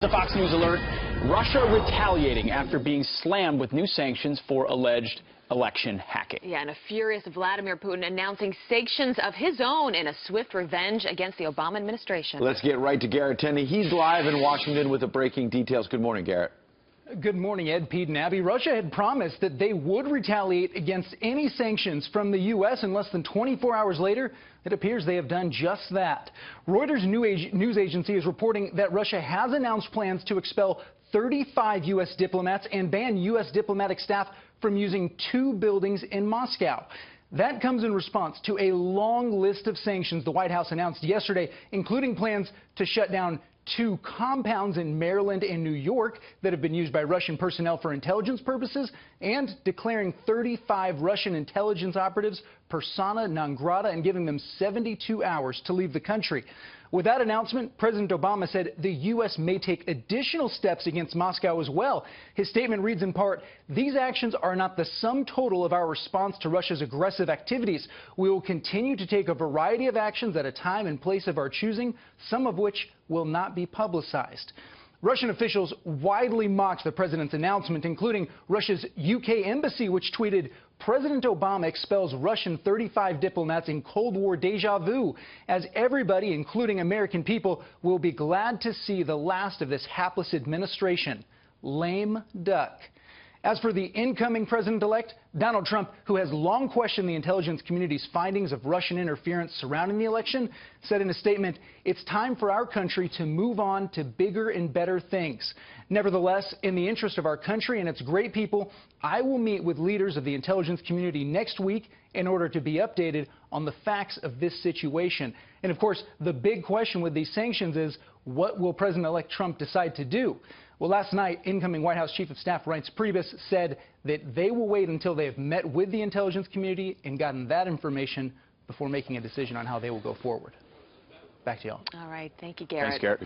The Fox News alert, Russia retaliating after being slammed with new sanctions for alleged election hacking. Yeah, and a furious Vladimir Putin announcing sanctions of his own in a swift revenge against the Obama administration. Let's get right to Garrett Tenney. He's live in Washington with the breaking details. Good morning, Garrett. Good morning, Ed, Pete, and Abby. Russia had promised that they would retaliate against any sanctions from the U.S. and less than 24 hours later, it appears they have done just that. Reuters news agency is reporting that Russia has announced plans to expel 35 U.S. diplomats and ban U.S. diplomatic staff from using 2 buildings in Moscow. That comes in response to a long list of sanctions the White House announced yesterday, including plans to shut down 2 compounds in Maryland and New York that have been used by Russian personnel for intelligence purposes, and declaring 35 Russian intelligence operatives persona non grata and giving them 72 hours to leave the country. With that announcement, President Obama said the U.S. may take additional steps against Moscow as well. His statement reads in part, "These actions are not the sum total of our response to Russia's aggressive activities. We will continue to take a variety of actions at a time and place of our choosing, some of which will not be publicized." Russian officials widely mocked the president's announcement, including Russia's UK embassy, which tweeted, "President Obama expels Russian 35 diplomats in Cold War deja vu, as everybody, including American people, will be glad to see the last of this hapless administration. Lame duck." As for the incoming president-elect, Donald Trump, who has long questioned the intelligence community's findings of Russian interference surrounding the election, said in a statement, "It's time for our country to move on to bigger and better things. Nevertheless, in the interest of our country and its great people, I will meet with leaders of the intelligence community next week in order to be updated on the facts of this situation." And of course, the big question with these sanctions is, what will President-elect Trump decide to do? Well, last night, incoming White House Chief of Staff Reince Priebus said that they will wait until they have met with the intelligence community and gotten that information before making a decision on how they will go forward. Back to y'all. All right. Thank you, Garrett. Thanks, Garrett.